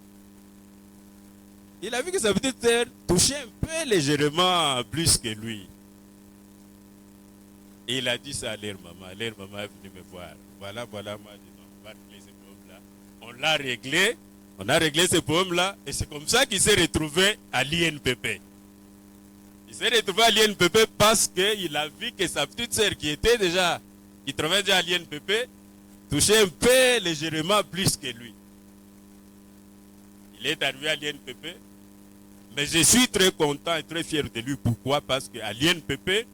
Il a vu que sa petite sœur touchait un peu légèrement plus que lui. Et il a dit ça à leur maman. Leur maman est venue me voir. Voilà, moi, je dis non, on va régler ce problème-là. On l'a réglé. On a réglé ce problème-là. Et c'est comme ça qu'il s'est retrouvé à l'INPP. Il s'est retrouvé à l'INPP parce qu'il a vu que sa petite sœur qui travaillait déjà à l'INPP, touchait un peu légèrement plus que lui. Il est arrivé à l'INPP. Mais je suis très content et très fier de lui. Pourquoi? Parce qu'à l'INPP,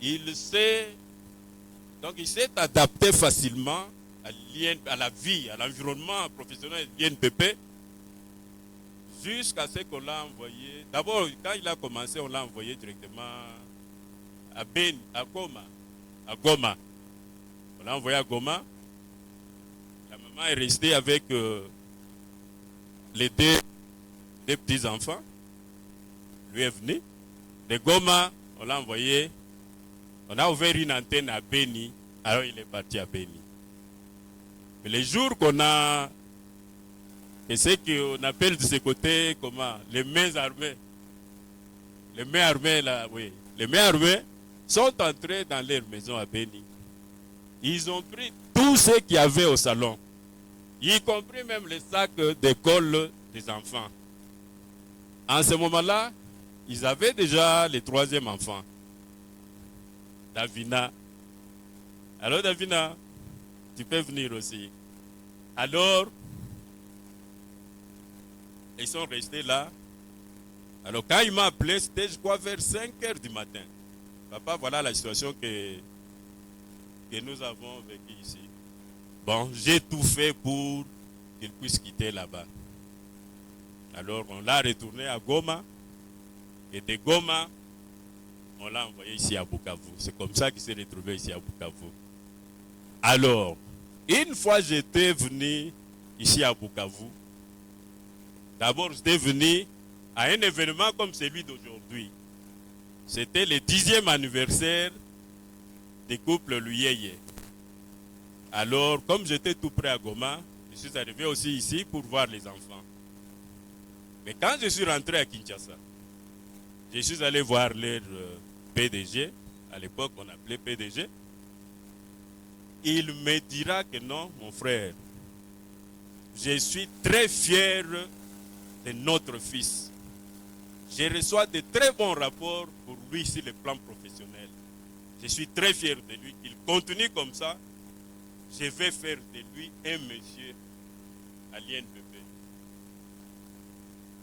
il s'est adapté facilement à la vie, à l'environnement professionnel de l'INPP, jusqu'à ce qu'on l'a envoyé. D'abord, quand il a commencé, on l'a envoyé directement à Goma. On l'a envoyé à Goma. La maman est restée avec les deux petits-enfants. Lui est venu. De Goma, on l'a envoyé. On a ouvert une antenne à Beni. Alors il est parti à Beni. Mais les jours qu'on a... Et ce qu'on appelle de ce côté, comment? Les mains armées. Les mains armées, là, oui. Les mains armées sont entrés dans leur maison à Beni. Ils ont pris tout ce qu'il y avait au salon, y compris même les sacs d'école des enfants. En ce moment-là, ils avaient déjà le troisième enfant, Davina. Alors Davina, tu peux venir aussi. Alors, ils sont restés là. Alors quand il m'a appelé, c'était je crois vers 5 heures du matin. Papa, voilà la situation que nous avons vécue ici. Bon, j'ai tout fait pour qu'il puisse quitter là-bas. Alors on l'a retourné à Goma. Et de Goma, on l'a envoyé ici à Bukavu. C'est comme ça qu'il s'est retrouvé ici à Bukavu. Alors, une fois j'étais venu ici à Bukavu, d'abord j'étais venu à un événement comme celui d'aujourd'hui. C'était le 10e anniversaire des couples Luyeye. Alors, comme j'étais tout près à Goma, je suis arrivé aussi ici pour voir les enfants. Mais quand je suis rentré à Kinshasa, je suis allé voir leur PDG. À l'époque, on appelait PDG. Il me dira que non, mon frère, je suis très fier de notre fils. Je reçois de très bons rapports pour lui sur le plan professionnel. Je suis très fier de lui. Il continue comme ça. Je vais faire de lui un monsieur à l'INPP.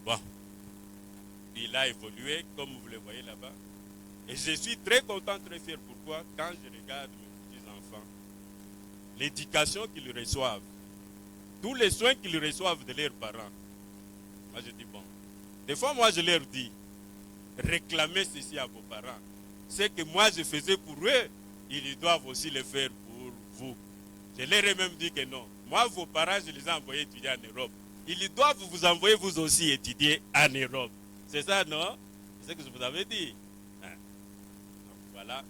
Bon. Il a évolué, comme vous le voyez là-bas. Et je suis très content, très fier. Pourquoi? Quand je regarde mes petits-enfants, l'éducation qu'ils reçoivent, tous les soins qu'ils reçoivent de leurs parents, moi je dis bon. Des fois, moi je leur dis, réclamez ceci à vos parents. Ce que moi je faisais pour eux, ils doivent aussi le faire pour vous. Je leur ai même dit que non. Moi, vos parents, je les ai envoyés étudier en Europe. Ils doivent vous envoyer vous aussi étudier en Europe. C'est ça, non? C'est ce que je vous avais dit. Hein. Donc, voilà.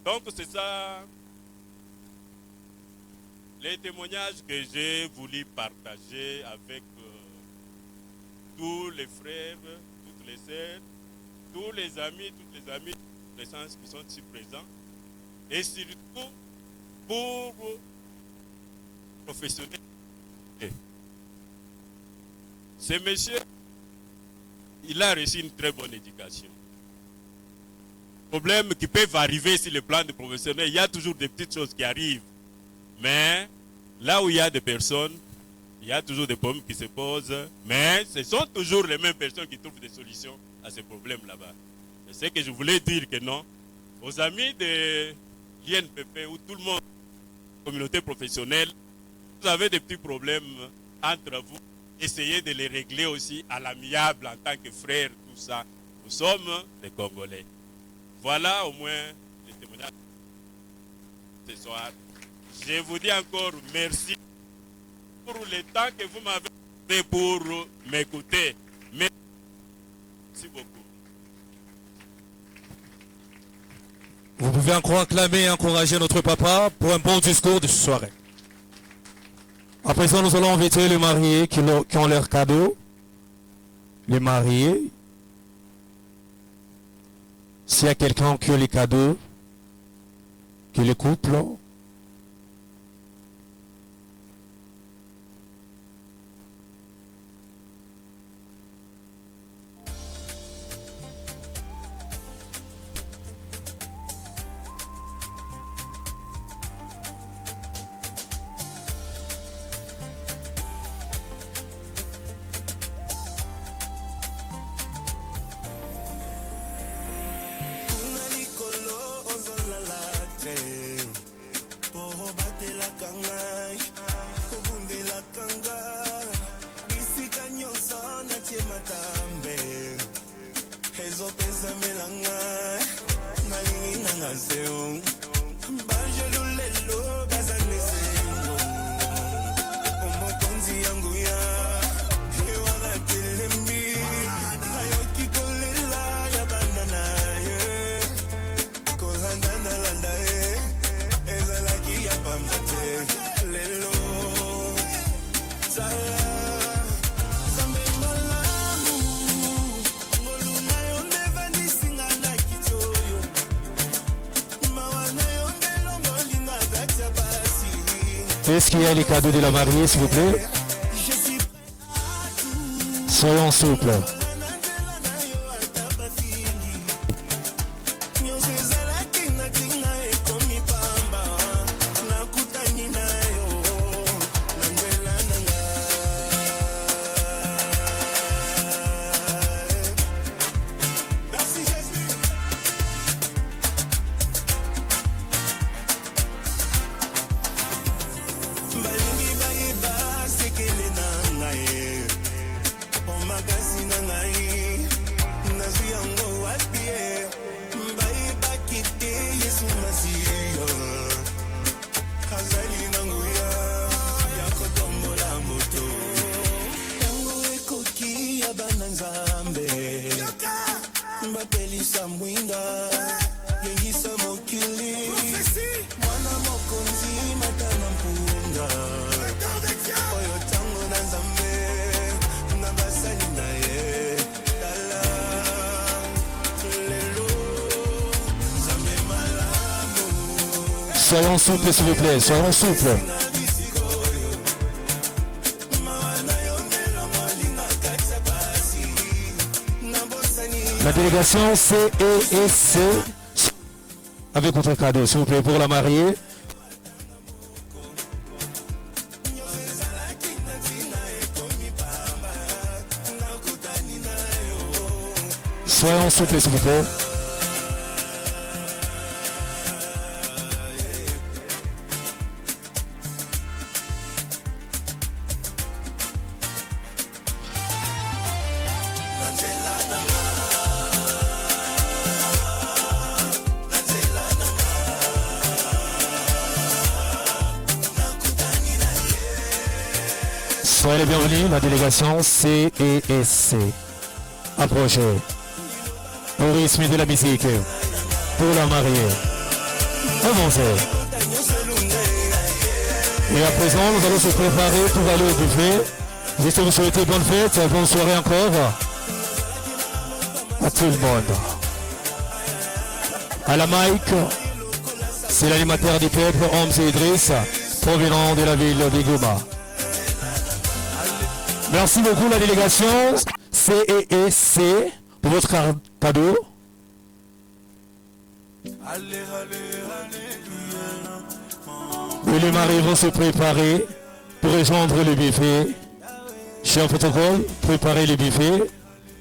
Donc, c'est ça les témoignages que j'ai voulu partager avec tous les frères, toutes les sœurs, tous les amis, toutes les amies, les sens qui sont ici présents. Et surtout pour professionnels. Ce monsieur, il a reçu une très bonne éducation. Problèmes qui peuvent arriver sur le plan de professionnel, il y a toujours des petites choses qui arrivent. Mais là où il y a des personnes, il y a toujours des problèmes qui se posent. Mais ce sont toujours les mêmes personnes qui trouvent des solutions à ces problèmes là-bas. C'est ce que je voulais dire que non. Aux amis de l'INPP ou tout le monde, communauté professionnelle, vous avez des petits problèmes entre vous. Essayez de les régler aussi à l'amiable en tant que frères, tout ça. Nous sommes des Congolais. Voilà au moins les témoignages ce soir. Je vous dis encore merci pour le temps que vous m'avez donné pour m'écouter. Merci beaucoup. Vous pouvez encore acclamer et encourager notre papa pour un bon discours de ce soirée. À présent, nous allons inviter les mariés qui ont leurs cadeaux. Les mariés. S'il y a quelqu'un qui a les cadeaux, qui les couple, est-ce qu'il y a les cadeaux de la mariée, s'il vous plaît? Soyons souples. Soyons souples, s'il vous plaît, soyons souples. La délégation C et C avec votre cadeau, s'il vous plaît, pour la mariée. Soyons souples, s'il vous plaît. Soyez les bienvenus, la délégation CESC. Approchez. Au rythme de la musique. Pour la mariée. Avancez. Et à présent, nous allons se préparer pour aller au buffet. Juste vous souhaiter bonne fête, bonne soirée encore. À tout le monde. À la mic, c'est l'animateur du peuple, Hamza Idriss, provenant de la ville d'Igoma. Merci beaucoup la délégation CESC pour votre cadeau. Et les mariés vont se préparer pour rejoindre le buffet. Cher protocole, préparez le buffet.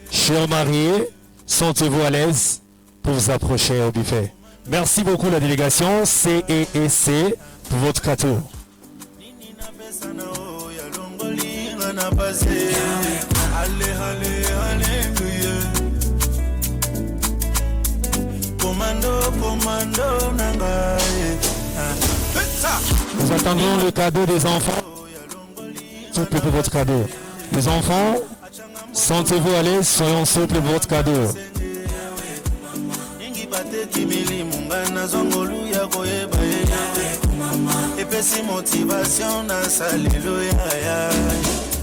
Chers mariés, sentez-vous à l'aise pour vous approcher au buffet. Merci beaucoup la délégation CESC pour votre cadeau. Nous attendons le cadeau des enfants. Souple pour votre cadeau. Les enfants, sentez-vous à l'aise, soyons souples pour votre cadeau.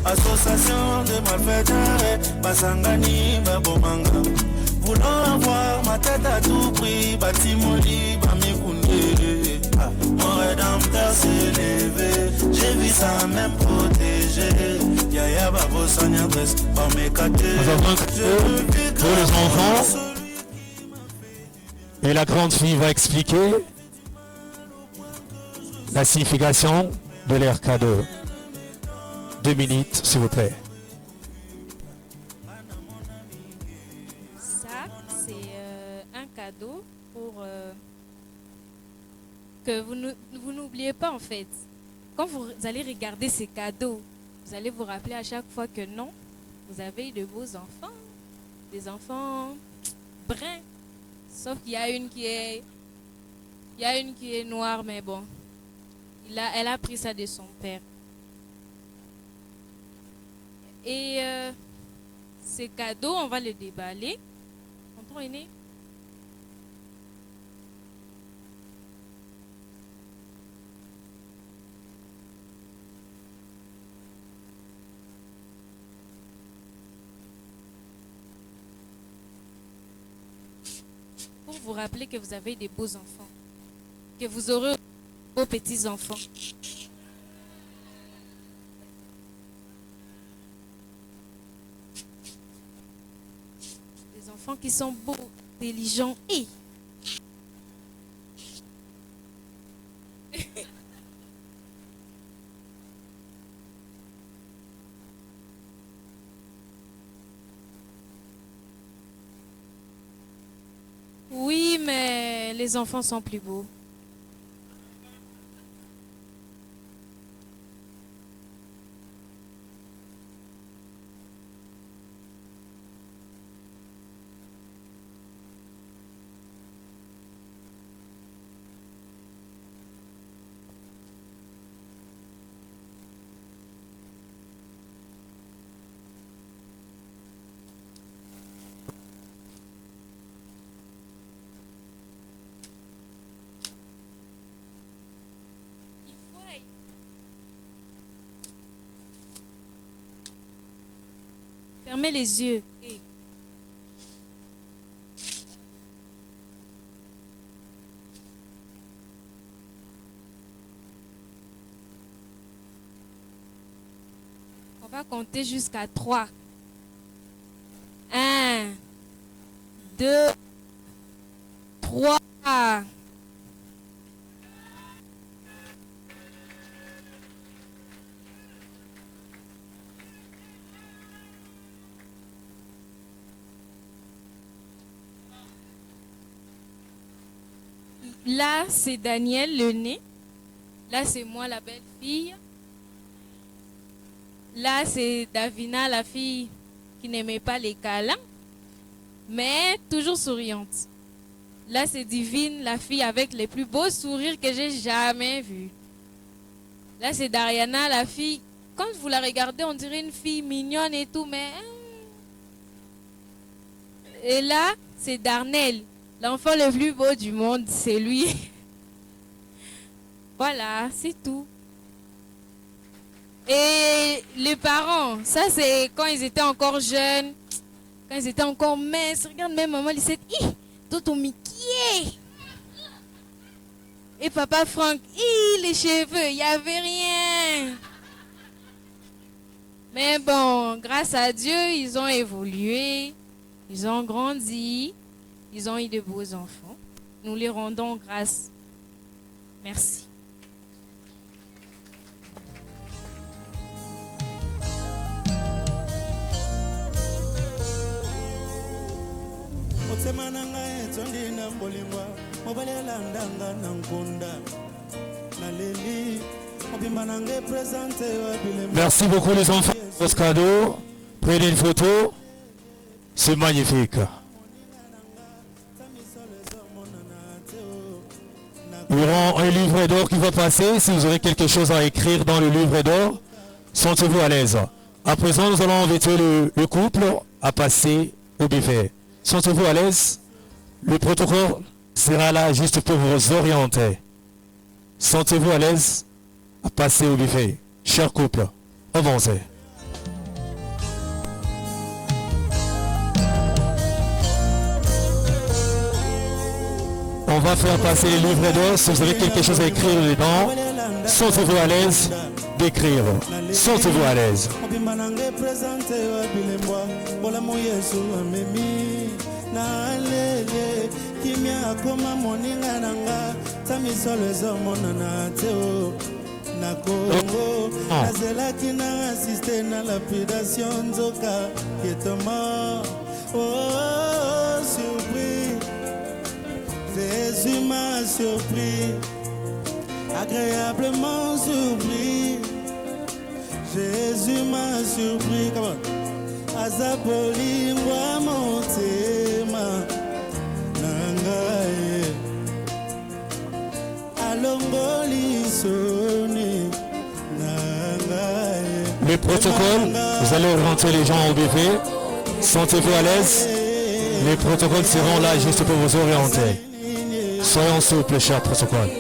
Association de malfaiteurs, Basangani, Babomanga. Voulant avoir ma tête à tout prix, Batimoli, Bamikoundé. Mon rédempteur s'est levé, j'ai vu ça même protégé. Yaya Babo Sanyabres, Bamekate. Nous avons un cadeau pour les enfants. Et la grande fille va expliquer la signification de leur cadeau. 2 minutes, s'il vous plaît. Ça, c'est un cadeau pour que vous n'oubliez pas en fait. Quand vous allez regarder ces cadeaux, vous allez vous rappeler à chaque fois que non, vous avez de beaux enfants, des enfants bruns. Sauf qu'il y a une qui est, noire, mais bon, elle a pris ça de son père. Et ces cadeaux, on va les déballer. Tonton aîné. Pour vous rappeler que vous avez des beaux enfants, que vous aurez de beaux petits-enfants. Des enfants qui sont beaux, intelligents et... Oui, mais les enfants sont plus beaux. Fermez les yeux. On va compter jusqu'à 3. 1, 2, 3. Là, c'est Daniel, le nez. Là, c'est moi, la belle fille. Là, c'est Davina, la fille qui n'aimait pas les câlins, mais toujours souriante. Là, c'est Divine, la fille avec les plus beaux sourires que j'ai jamais vus. Là, c'est Dariana, la fille quand vous la regardez, on dirait une fille mignonne et tout, mais... Et là, c'est Darnell, l'enfant le plus beau du monde, c'est lui. Voilà, c'est tout. Et les parents, ça c'est quand ils étaient encore jeunes, quand ils étaient encore minces. Regarde, même maman, il s'est dit, tout au Mickey. Et papa Franck, les cheveux, il n'y avait rien. Mais bon, grâce à Dieu, ils ont évolué, ils ont grandi, ils ont eu de beaux enfants. Nous les rendons grâce. Merci. Merci beaucoup les enfants pour ce cadeau. Prenez une photo. C'est magnifique. Il y aura un livret d'or qui va passer. Si vous aurez quelque chose à écrire dans le livret d'or, sentez-vous à l'aise. À présent, nous allons inviter le couple à passer au buffet. Sentez-vous à l'aise. Le protocole sera là juste pour vous orienter. Sentez-vous à l'aise à passer au buffet. Cher couple, avancez. On va faire passer les livrets d'or. Si vous avez quelque chose à écrire dedans, sentez-vous à l'aise d'écrire. Sentez-vous à l'aise. Jésus m'a surpris, agréablement surpris. Jésus m'a surpris, comment? Azapoli moi motema nangaye alongoli soni nangaye. Le protocole, vous allez rentrer les gens au buffet. Sentez-vous à l'aise. Les protocoles seront là juste pour vous orienter. Soyons souples, cher protocole.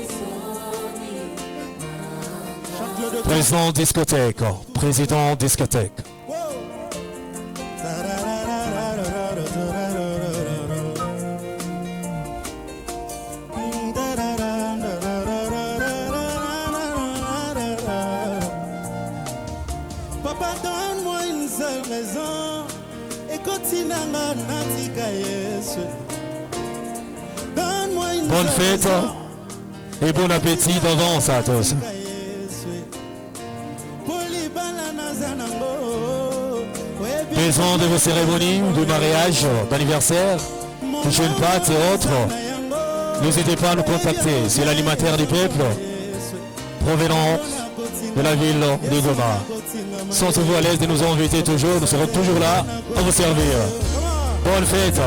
Président discothèque, président discothèque. Papa, donne-moi une seule raison et continue à natika Yesu. Bonne fête et bon appétit d'avance à tous. Présent de vos cérémonies de mariage, d'anniversaire, de jeunes pâtes et autres, n'hésitez pas à nous contacter. C'est l'animateur du peuple provenant de la ville de Goma. Sentez-vous à l'aise de nous inviter toujours, nous serons toujours là pour vous servir. Bonne fête.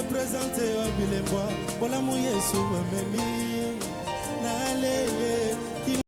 Présenté au Bilembois, voilà mon Yesu,